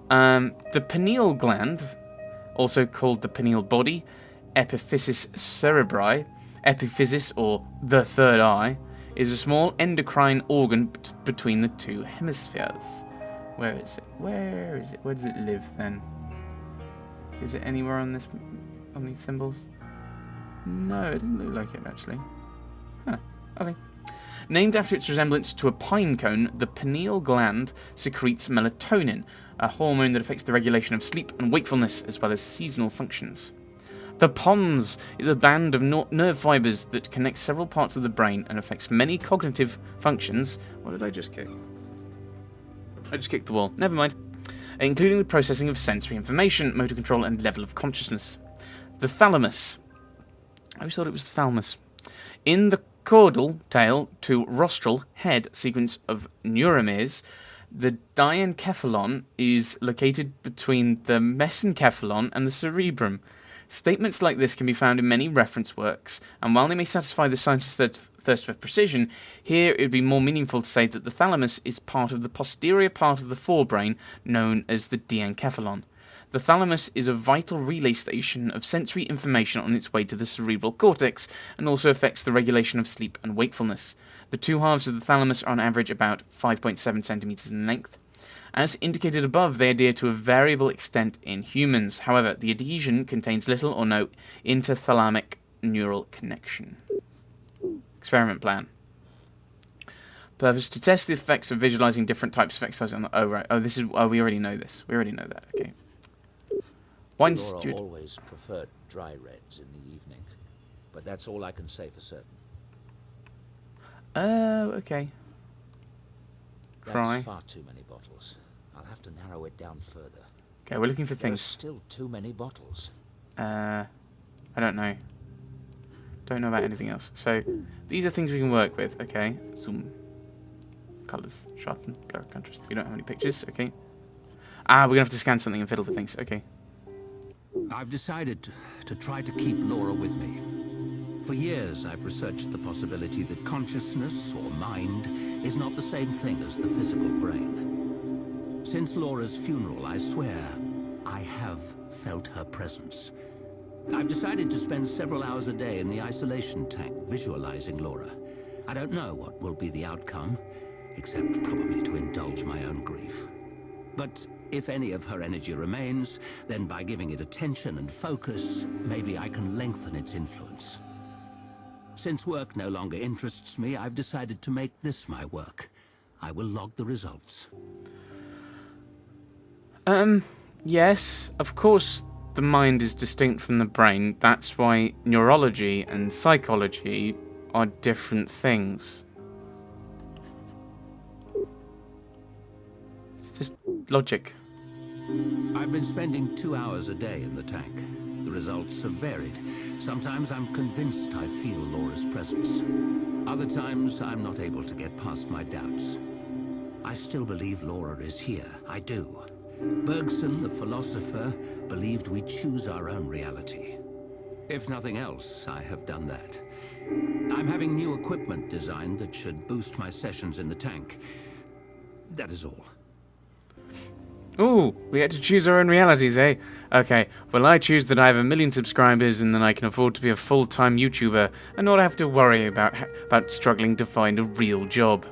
The pineal gland, also called the pineal body, epiphysis cerebri, epiphysis or the third eye, is a small endocrine organ between the two hemispheres. Where is it? Where is it? Where does it live then? Is it anywhere on these symbols? No, it doesn't look like it actually. Huh. Okay. Named after its resemblance to a pine cone, the pineal gland secretes melatonin, a hormone that affects the regulation of sleep and wakefulness, as well as seasonal functions. The pons is a band of nerve fibers that connects several parts of the brain and affects many cognitive functions. What did I just kick? I just kicked the wall. Never mind. Including the processing of sensory information, motor control, and level of consciousness. The thalamus. I always thought it was the thalamus. In the caudal, tail, to rostral, head sequence of neuromeres, the diencephalon is located between the mesencephalon and the cerebrum. Statements like this can be found in many reference works, and while they may satisfy the scientist's thirst for precision, here it would be more meaningful to say that the thalamus is part of the posterior part of the forebrain, known as the diencephalon. The thalamus is a vital relay station of sensory information on its way to the cerebral cortex, and also affects the regulation of sleep and wakefulness. The two halves of the thalamus are on average about 5.7 centimeters in length. As indicated above, they adhere to a variable extent in humans. However, the adhesion contains little or no interthalamic neural connection. Experiment plan. Purpose: to test the effects of visualizing different types of exercise on the... Oh, right. Oh, this is... Oh, we already know this. We already know that. Okay. Wine Laura always preferred dry reds in the evening, but that's all I can say for certain. Oh, okay. Try. That's far too many bottles. I'll have to narrow it down further. Okay, we're looking for things. There's still too many bottles. I don't know. Don't know about anything else. So, these are things we can work with. Okay, zoom. Colors, sharpen, blur, contrast. We don't have any pictures. Okay. Ah, we're gonna have to scan something and fiddle with things. Okay. I've decided to try to keep Laura with me. For years, I've researched the possibility that consciousness, or mind, is not the same thing as the physical brain. Since Laura's funeral, I swear, I have felt her presence. I've decided to spend several hours a day in the isolation tank, visualizing Laura. I don't know what will be the outcome, except probably to indulge my own grief. But if any of her energy remains, then by giving it attention and focus, maybe I can lengthen its influence. Since work no longer interests me, I've decided to make this my work. I will log the results. Yes, of course the mind is distinct from the brain. That's why neurology and psychology are different things. It's just logic. I've been spending 2 hours a day in the tank. The results have varied. Sometimes I'm convinced I feel Laura's presence. Other times I'm not able to get past my doubts. I still believe Laura is here. I do. Bergson, the philosopher, believed we choose our own reality. If nothing else, I have done that. I'm having new equipment designed that should boost my sessions in the tank. That is all. Ooh, we had to choose our own realities, eh? Okay, well I choose that I have 1 million subscribers and then I can afford to be a full-time YouTuber and not have to worry about struggling to find a real job.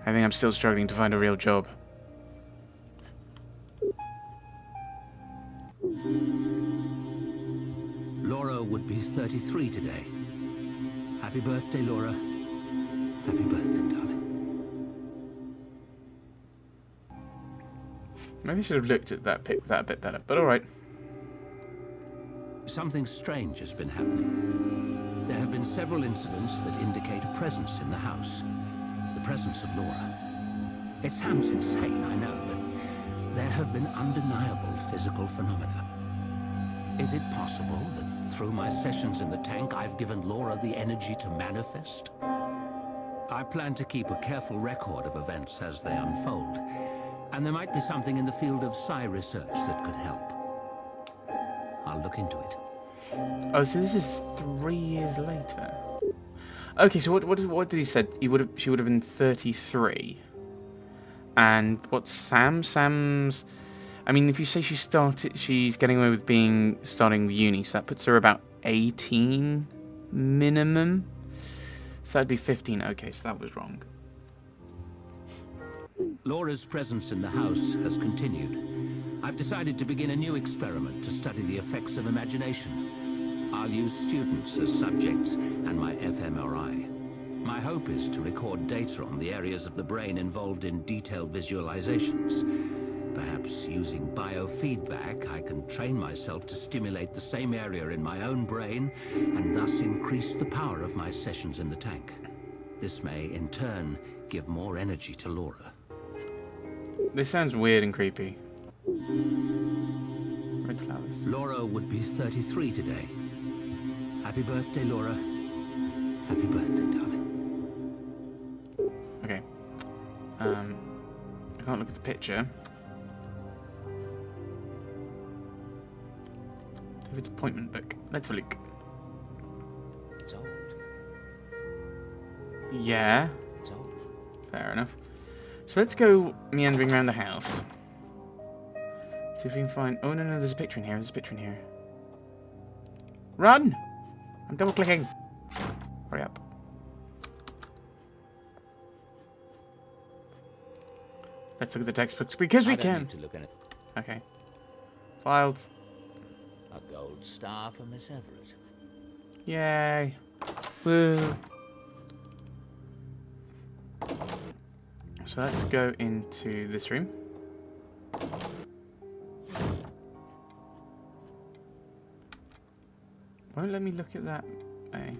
I think I'm still struggling to find a real job. Laura would be 33 today. Happy birthday, Laura. Happy birthday, darling. Maybe I should have looked at that a bit better, but alright. Something strange has been happening. There have been several incidents that indicate a presence in the house. The presence of Laura. It sounds insane, I know, but there have been undeniable physical phenomena. Is it possible that through my sessions in the tank, I've given Laura the energy to manifest? I plan to keep a careful record of events as they unfold, and there might be something in the field of psi research that could help. I'll look into it. Oh, so this is 3 years later. Okay, so what did he said? She would have been 33. And what's Sam? Sam's... I mean, if you say she's getting away with starting with uni, so that puts her about 18 minimum. So that'd be 15. Okay, so that was wrong. Laura's presence in the house has continued. I've decided to begin a new experiment to study the effects of imagination. I'll use students as subjects and my fMRI. My hope is to record data on the areas of the brain involved in detailed visualizations. Perhaps using biofeedback, I can train myself to stimulate the same area in my own brain and thus increase the power of my sessions in the tank. This may, in turn, give more energy to Laura. This sounds weird and creepy. Red flowers. Laura would be 33 today. Happy birthday, Laura. Happy birthday, darling. Okay. I can't look at the picture. David's appointment book. Let's have a look. It's old. Yeah. It's old. Fair enough. So let's go meandering around the house. See if we can find... Oh, no, there's a picture in here. There's a picture in here. Run! I'm double-clicking. Hurry up. Let's look at the textbooks because we I don't can. need to look at it. Okay. Files. A gold star for Miss Everett. Yay. Woo. So let's go into this room. Won't let me look at that. Hey.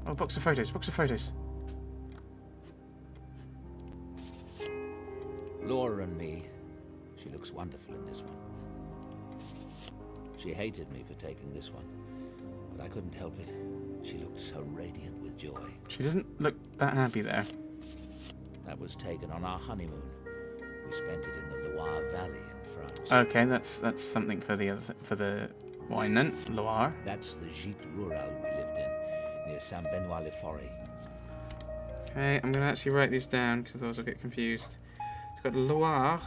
Oh, box of photos, box of photos. Laura and me. She looks wonderful in this one. She hated me for taking this one, but I couldn't help it. She looked so radiant with joy. She doesn't look that happy there. That was taken on our honeymoon. We spent it in the Loire Valley in France. Okay, that's something for the wine then. Loire. That's the Gîte Rural we lived in, near Saint-Benoît-le-Forêt. Okay, I'm gonna actually write these down because otherwise I'll get confused. It's got Loire.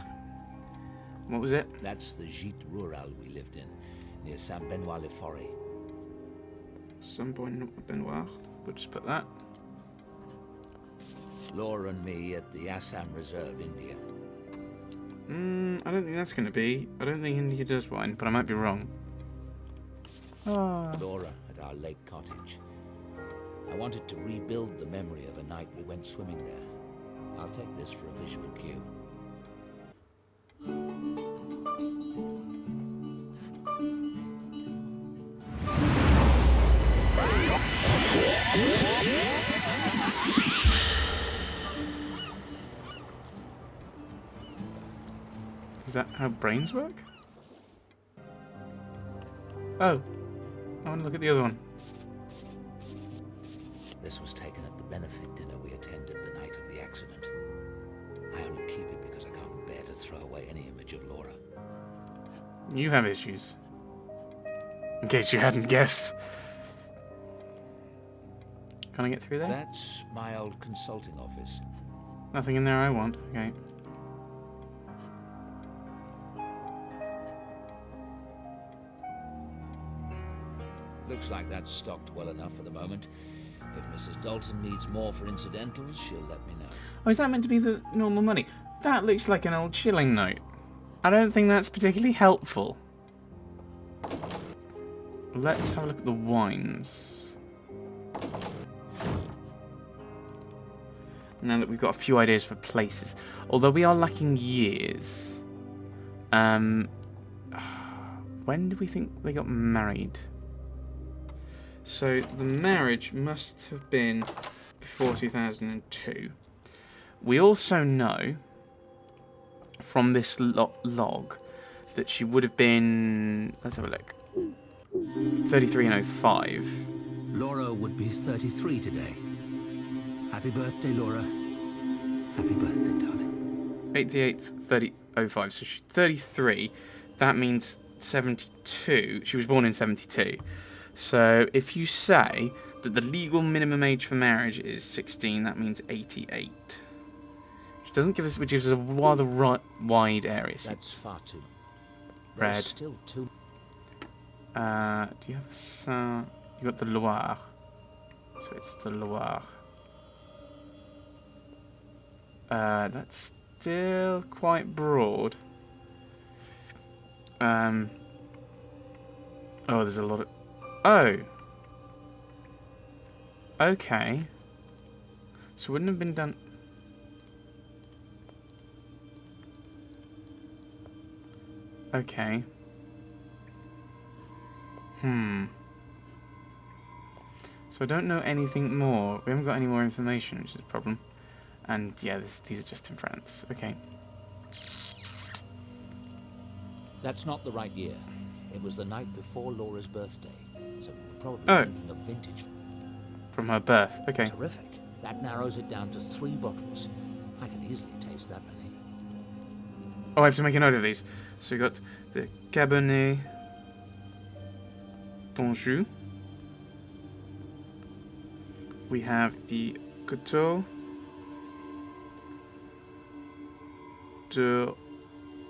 What was it? That's the Gîte Rural we lived in, near Saint-Benoît-le-Forêt. Saint-Benoît. We'll just put that. Laura and me at the Assam Reserve, India. I don't think that's going to be. I don't think India does wine, but I might be wrong. Ah. Laura at our lake cottage. I wanted to rebuild the memory of a night we went swimming there. I'll take this for a visual cue. Is that how brains work? Oh. I want to look at the other one. This was taken at the benefit dinner we attended the night of the accident. I only keep it because I can't bear to throw away any image of Laura. You have issues. In case you hadn't guessed. Can I get through there? That's my old consulting office. Nothing in there I want. Okay. Looks like that's stocked well enough for the moment. If Mrs. Dalton needs more for incidentals, she'll let me know. Oh, is that meant to be the normal money? That looks like an old shilling note. I don't think that's particularly helpful. Let's have a look at the wines. Now that we've got a few ideas for places. Although we are lacking years. When do we think they got married? So the marriage must have been before 2002. We also know from this log that she would have been, let's have a look, 33 and 05. Laura would be 33 today. Happy birthday, Laura. Happy birthday, darling. 88th, 3005. So she's 33. That means 72. She was born in 72. So if you say that the legal minimum age for marriage is 16, that means 88. Which doesn't give us, which gives us a rather wide area. So That's far too. Red. There's still too. do you have a Saint? You got the Loire. So it's the Loire. That's still quite broad. Oh, there's a lot of... Oh! Okay. So wouldn't have been done... Okay. So I don't know anything more. We haven't got any more information, which is a problem. And yeah, these are just in France. Okay. That's not the right year. It was the night before Laura's birthday, so we're probably Oh. thinking of vintage. From her birth. Okay. Terrific. That narrows it down to 3 bottles. I can easily taste that many. Oh, I have to make a note of these. So we got the Cabernet d'Anjou. We have the Coteau de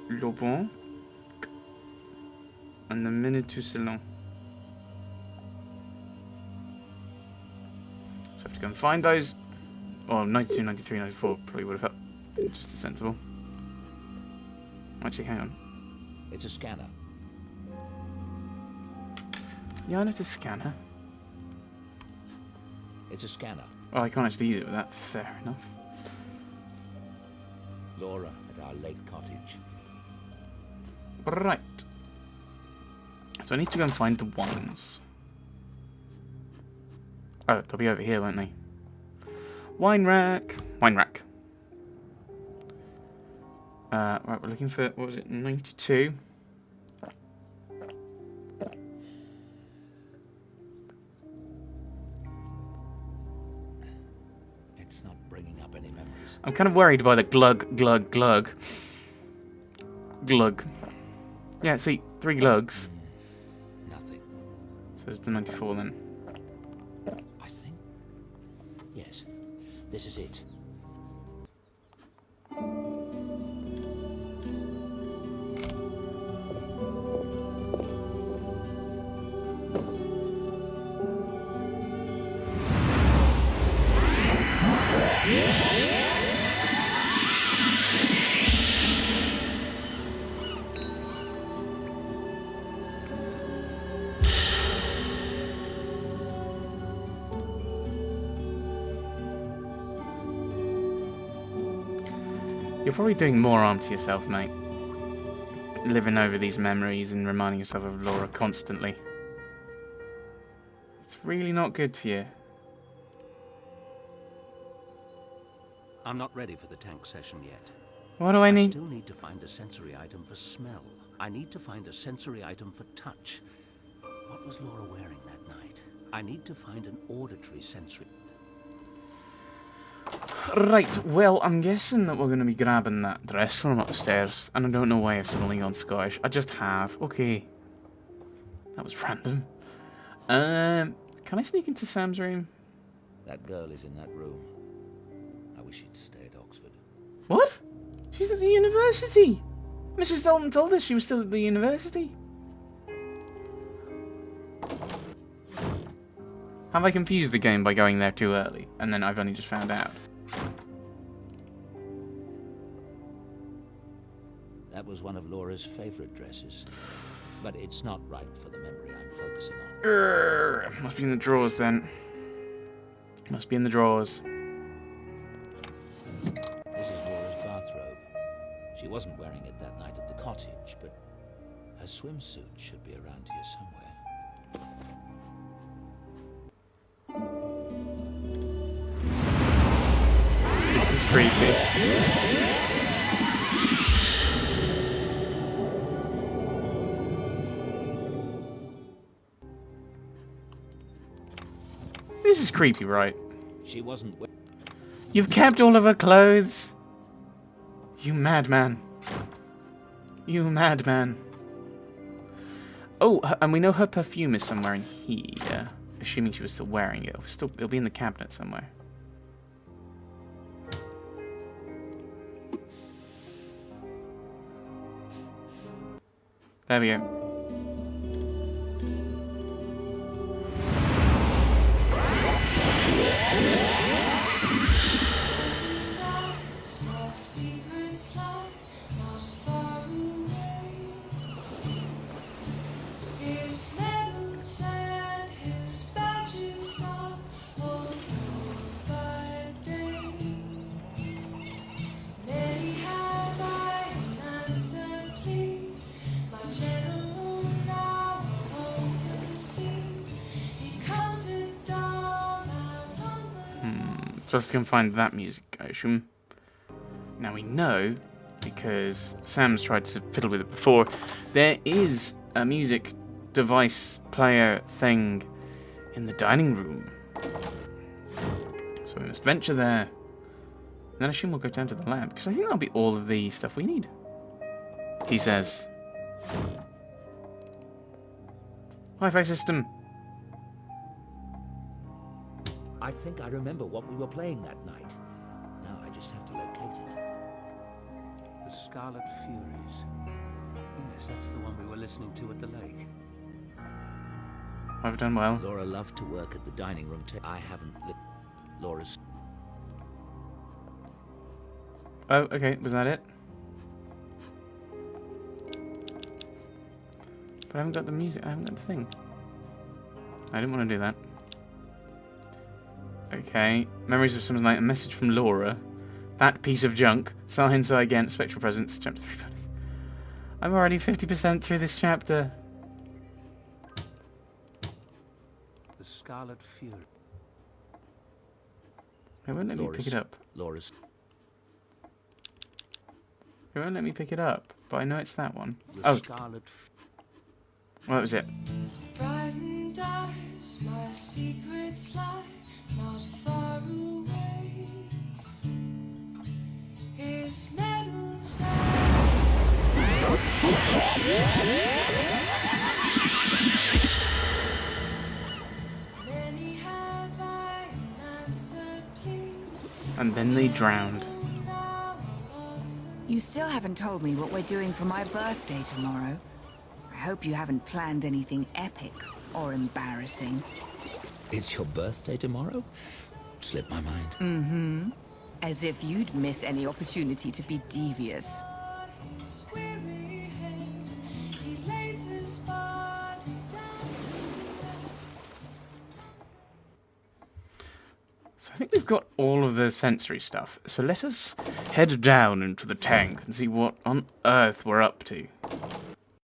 Lobon and the Minutusselon. So I have to go and find those. Well, 92, 93, 94 probably would have been just as sensible. Actually, hang on. It's a scanner. Yeah, I know it's a scanner. It's a scanner. Oh, I can't actually use it with that. Fair enough. Laura at our lake cottage. Right. So I need to go and find the wines. Oh, they'll be over here, won't they? Wine rack. Wine rack. Right, we're looking for, what was it, 92? It's not bringing up any memories. I'm kind of worried by the glug, glug, glug. Glug. Yeah, see, 3 glugs. Nothing. So it's the 94 then. I think. Yes. This is it. You're probably doing more harm to yourself, mate. Living over these memories and reminding yourself of Laura constantly. It's really not good for you. I'm not ready for the tank session yet. What do I I need? still need to find a sensory item for smell. I need to find a sensory item for touch. What was Laura wearing that night? I need to find an auditory sensory. Right, well, I'm guessing that we're going to be grabbing that dress from upstairs. And I don't know why I've suddenly gone Scottish. I just have. Okay. That was random. Can I sneak into Sam's room? That girl is in that room. I wish she'd stay at Oxford. What? She's at the university. Mrs. Dalton told us she was still at the university. Have I confused the game by going there too early? And then I've only just found out. That was one of Laura's favorite dresses. But it's not right for the memory I'm focusing on. Must be in the drawers then. Must be in the drawers. This is Laura's bathrobe. She wasn't wearing it that night at the cottage, but her swimsuit should be around here somewhere. This is creepy. This is creepy, right? She wasn't You've kept all of her clothes. You madman. You madman. Oh, and we know her perfume is somewhere in here. Assuming she was still wearing it. It'll be in the cabinet somewhere. There we go. So I can find that music, I assume. Now we know, because Sam's tried to fiddle with it before, there is a music device player thing in the dining room. So we must venture there. And then I assume we'll go down to the lab, because I think that'll be all of the stuff we need. He says. Wi-Fi system. I think I remember what we were playing that night. Now I just have to locate it. The Scarlet Furies. Yes, that's the one we were listening to at the lake. I've done well. Laura loved to work at the dining room table. I haven't Laura's... Oh, okay. Was that it? But I haven't got the music. I haven't got the thing. I didn't want to do that. Okay. Memories of Summer's Night. A message from Laura. That piece of junk. Science again. Spectral Presence. Chapter 3. I'm already 50% through this chapter. The Scarlet Fury. It won't let me pick it up. Laura's... It won't let me pick it up. But I know it's that one. The Oh. Scarlet Well, that was it. Brightened eyes, my secrets lie not far away. His medals many have I answered plea. And then they drowned. You still haven't told me what we're doing for my birthday tomorrow. I hope you haven't planned anything epic or embarrassing. It's your birthday tomorrow? Slipped my mind. Mm-hmm. As if you'd miss any opportunity to be devious. His weary head, he lays his body down to rest. So I think we've got all of the sensory stuff. So let us head down into the tank and see what on earth we're up to.